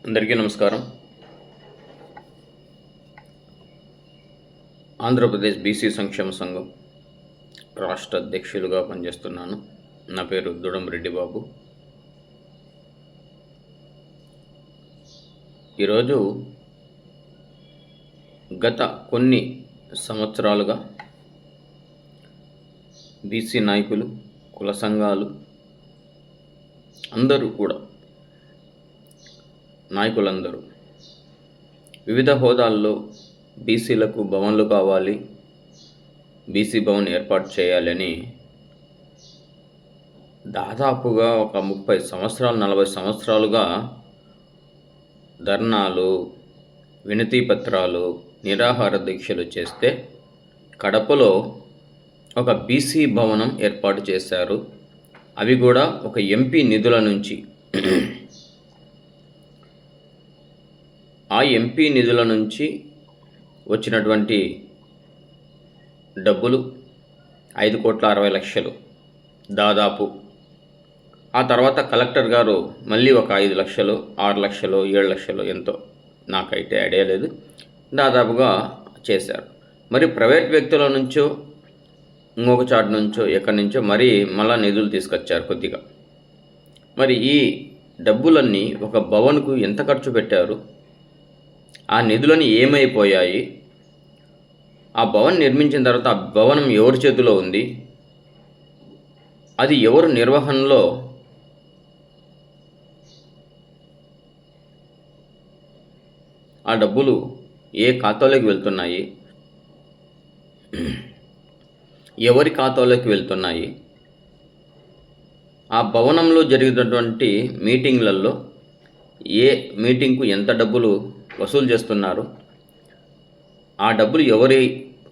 అందరికీ నమస్కారం. ఆంధ్రప్రదేశ్ బీసీ సంక్షేమ సంఘం రాష్ట్ర అధ్యక్షులుగా పనిచేస్తున్నాను. నా పేరు దుడంరెడ్డి బాబు. ఈరోజు గత కొన్ని సంవత్సరాలుగా బీసీ నాయకులు, కుల సంఘాలు అందరూ కూడా నాయకులందరూ వివిధ హోదాల్లో బీసీలకు భవన్లు కావాలి, బీసీ భవన్ ఏర్పాటు చేయాలని దాదాపుగా ఒక 30 సంవత్సరాలు 40 సంవత్సరాలుగా ధర్నాలు, వినతి పత్రాలు, నిరాహార దీక్షలు చేస్తే కడపలో ఒక బీసీ భవనం ఏర్పాటు చేశారు. అవి కూడా ఒక ఎంపీ నిధుల నుంచి. ఆ ఎంపీ నిధుల నుంచి వచ్చినటువంటి డబ్బులు 5,60,00,000 దాదాపు. ఆ తర్వాత కలెక్టర్ గారు మళ్ళీ ఒక 5 లక్షలు, 6 లక్షలు, 7 లక్షలు ఎంతో నాకైతే ఐడియా లేదు, దాదాపుగా చేశారు. మరి ప్రైవేట్ వ్యక్తుల నుంచో ఇంకొక చాటు నుంచో ఎక్కడి నుంచో మళ్ళీ నిధులు తీసుకొచ్చారు కొద్దిగా. మరి ఈ డబ్బులన్నీ ఒక భవన్కు ఎంత ఖర్చు పెట్టారు? ఆ నిధులని ఏమైపోయాయి? ఆ భవన్ నిర్మించిన తర్వాత ఆ భవనం ఎవరి చేతిలో ఉంది? అది ఎవరు నిర్వహణలో? ఆ డబ్బులు ఏ ఖాతాలోకి వెళ్తున్నాయి? ఎవరి ఖాతాలోకి వెళ్తున్నాయి? ఆ భవనంలో జరిగినటువంటి మీటింగ్లలో ఏ మీటింగ్కు ఎంత డబ్బులు వసూలు చేస్తున్నారు? ఆ డబ్బులు ఎవరి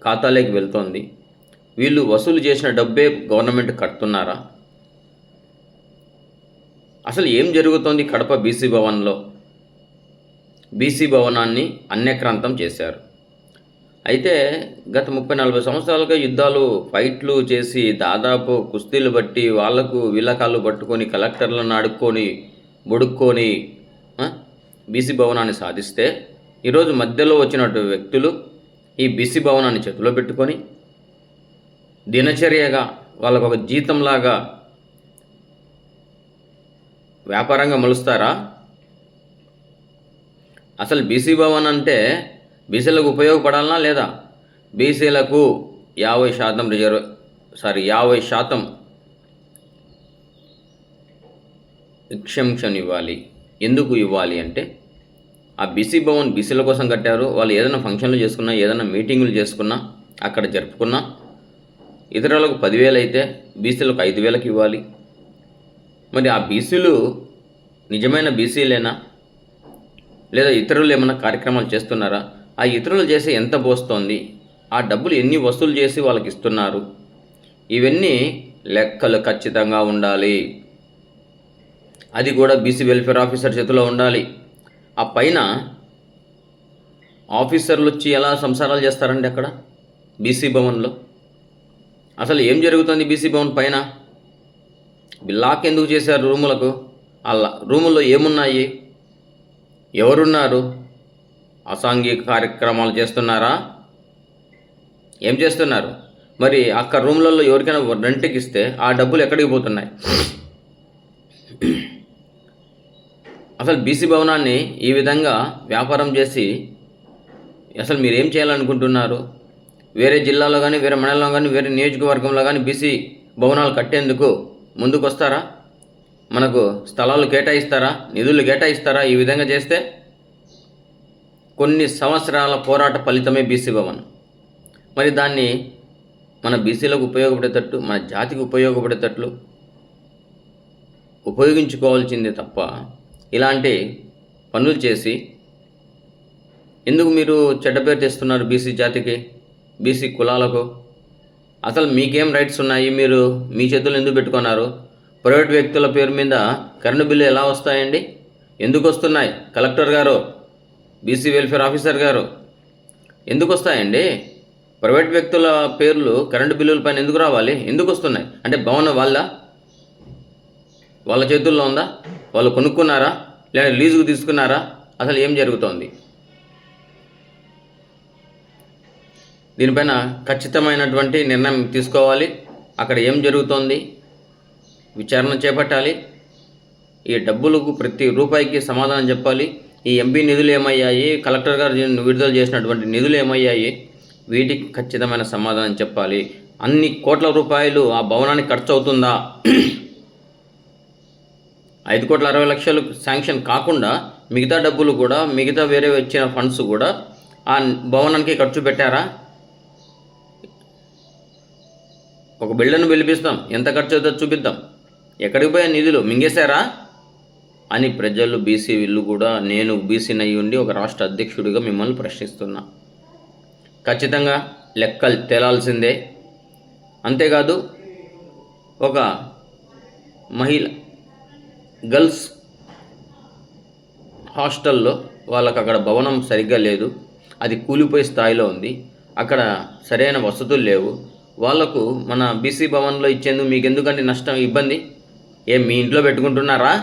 ఖాతాలోకి వెళ్తోంది? వీళ్ళు వసూలు చేసిన డబ్బే గవర్నమెంట్ కడుతున్నారా? అసలు ఏం జరుగుతోంది కడప బీసీ భవన్లో? బీసీ భవనాన్ని అన్యక్రాంతం చేశారు. అయితే గత 30-40 సంవత్సరాలుగా యుద్ధాలు, ఫైట్లు చేసి దాదాపు కుస్తీలు బట్టి వాళ్లకు వీళ్ళకాళ్ళు పట్టుకొని కలెక్టర్లను అడుక్కొని బుడుక్కొని బీసీ భవనాన్ని సాధిస్తే, ఈరోజు మధ్యలో వచ్చినటువంటి వ్యక్తులు ఈ బీసీ భవనాన్ని చేతిలో పెట్టుకొని దినచర్యగా వాళ్ళకు ఒక జీతంలాగా వ్యాపారంగా మలుస్తారా? అసలు బీసీ భవన్ అంటే బీసీలకు ఉపయోగపడాలనా లేదా? బీసీలకు 50% ఎగ్జంప్షన్ ఇవ్వాలి. ఎందుకు ఇవ్వాలి అంటే, ఆ బీసీ భవన్ బీసీల కోసం కట్టారు. వాళ్ళు ఏదైనా ఫంక్షన్లు చేసుకున్నా, ఏదైనా మీటింగులు చేసుకున్నా, అక్కడ జరుపుకున్నా ఇతరులకు 10,000 అయితే బీసీలకు 5,000కి ఇవ్వాలి. మరి ఆ బీసీలు నిజమైన బీసీలేనా? లేదా ఇతరులు ఏమైనా కార్యక్రమాలు చేస్తున్నారా? ఆ ఇతరులు చేసే ఎంత పోస్తోంది? ఆ డబ్బులు ఎన్ని వసూలు చేసి వాళ్ళకి ఇస్తున్నారు? ఇవన్నీ లెక్కలు ఖచ్చితంగా ఉండాలి. అది కూడా బీసీ వెల్ఫేర్ ఆఫీసర్ చేతిలో ఉండాలి. ఆ పైన ఆఫీసర్లు వచ్చి ఎలా సంసారాలు చేస్తారండి అక్కడ బీసీ భవన్లో? అసలు ఏం జరుగుతుంది బీసీ భవన్ పైన? లాక్ ఎందుకు చేశారు రూములకు? ఆ రూముల్లో ఏమున్నాయి? ఎవరున్నారు? అసాంఘిక కార్యక్రమాలు చేస్తున్నారా? ఏం చేస్తున్నారు? మరి అక్కడ రూమ్లలో ఎవరికైనా రెంట్కి ఇస్తే ఆ డబ్బులు ఎక్కడికి పోతున్నాయి? అసలు బీసీ భవనాన్ని ఈ విధంగా వ్యాపారం చేసి అసలు మీరేం చేయాలనుకుంటున్నారు? వేరే జిల్లాలో కానీ, వేరే మండలంలో కానీ, వేరే నియోజకవర్గంలో కానీ బీసీ భవనాలు కట్టేందుకు ముందుకు వస్తారా? మనకు స్థలాలు కేటాయిస్తారా? నిధులు కేటాయిస్తారా? ఈ విధంగా చేస్తే కొన్ని సంవత్సరాల పోరాట ఫలితమే బీసీ భవన్. మరి దాన్ని మన బీసీలకు ఉపయోగపడేటట్టు, మన జాతికి ఉపయోగపడేటట్లు ఉపయోగించుకోవాల్సిందే తప్ప ఇలాంటి పనులు చేసి ఎందుకు మీరు చెడ్డ పేరు తెస్తున్నారు బీసీ జాతికి, బీసీ కులాలకు? అసలు మీకేం రైట్స్ ఉన్నాయి? మీరు మీ చేతులు ఎందుకు పెట్టుకున్నారు? ప్రైవేట్ వ్యక్తుల పేరు మీద కరెంటు బిల్లు ఎలా వస్తాయండి? ఎందుకు వస్తున్నాయి? కలెక్టర్ గారు, బీసీ వెల్ఫేర్ ఆఫీసర్ గారు, ఎందుకు వస్తాయండి? ప్రైవేట్ వ్యక్తుల పేర్లు కరెంటు బిల్లుల పైన ఎందుకు రావాలి? ఎందుకు వస్తున్నాయి? అంటే భవనం వాళ్ళ చేతుల్లో ఉందా? వాళ్ళు కొనుక్కున్నారా? లేదా లీజుకు తీసుకున్నారా? అసలు ఏం జరుగుతోంది? దీనిపైన ఖచ్చితమైనటువంటి నిర్ణయం తీసుకోవాలి. అక్కడ ఏం జరుగుతోంది విచారణ చేపట్టాలి. ఈ డబ్బులకు ప్రతి రూపాయికి సమాధానం చెప్పాలి. ఈ ఎంపీ నిధులు ఏమయ్యాయి, కలెక్టర్ గారు విడుదల చేసినటువంటి నిధులు ఏమయ్యాయి, వీటికి ఖచ్చితమైన సమాధానం చెప్పాలి. అన్ని కోట్ల రూపాయలు ఆ భవనానికి ఖర్చు అవుతుందా? 5,60,00,000 శాంక్షన్ కాకుండా మిగతా డబ్బులు కూడా, మిగతా వేరే వచ్చిన ఫండ్స్ కూడా ఆ భవనానికి ఖర్చు పెట్టారా? ఒక బిల్డర్ను పిలిపిస్తాం, ఎంత ఖర్చు అవుతుందో చూపిద్దాం, ఎక్కడికి పోయే నిధులు మింగేశారా అని ప్రజలు, బీసీ వీళ్ళు కూడా, నేను బీసీని అయ్యి ఉండి ఒక రాష్ట్ర అధ్యక్షుడిగా మిమ్మల్ని ప్రశ్నిస్తున్నా. ఖచ్చితంగా లెక్కలు తేలాల్సిందే. అంతేకాదు, ఒక మహిళ గర్ల్స్ హాస్టల్లో వాళ్ళకు అక్కడ భవనం సరిగ్గా లేదు, అది కూలిపోయే స్థాయిలో ఉంది, అక్కడ సరైన వసతులు లేవు. వాళ్లకు మన బీసీ భవన్లో ఇచ్చేందుకు మీకు ఎందుకంటే నష్టం, ఇబ్బంది? ఏం మీ ఇంట్లో పెట్టుకుంటున్నారా?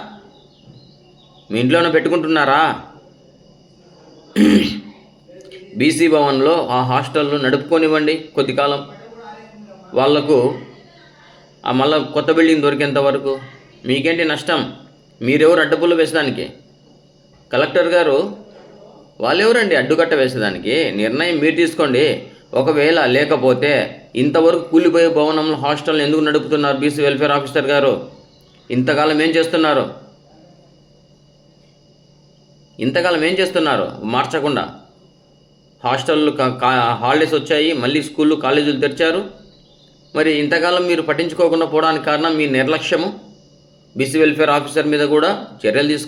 మీ ఇంట్లోనే పెట్టుకుంటున్నారా? బీసీ భవన్లో ఆ హాస్టల్లో నడుపుకొనివ్వండి కొద్ది కాలం. వాళ్లకు మళ్ళీ కొత్త బిల్డింగ్ దొరికేంత వరకు మీకేంటి నష్టం? మీరెవరు అడ్డపుల్ల వేసేదానికి? కలెక్టర్ గారు వాళ్ళెవరండి అడ్డుకట్ట వేసేదానికి? నిర్ణయం మీరు తీసుకోండి. ఒకవేళ లేకపోతే ఇంతవరకు కూలిపోయే భవనంలో హాస్టల్ ఎందుకు నడుపుతున్నారు బీసీ వెల్ఫేర్ ఆఫీసర్ గారు? ఇంతకాలం ఏం చేస్తున్నారు? మార్చకుండా హాస్టళ్ళు హాలిడేస్ వచ్చాయి, మళ్ళీ స్కూళ్ళు కాలేజీలు తెరిచారు. మరి ఇంతకాలం మీరు పట్టించుకోకుండా పోవడానికి కారణం మీ నిర్లక్ష్యము. బీసీ వెల్ఫేర్ ఆఫీసర్ మీద కూడా చర్యలు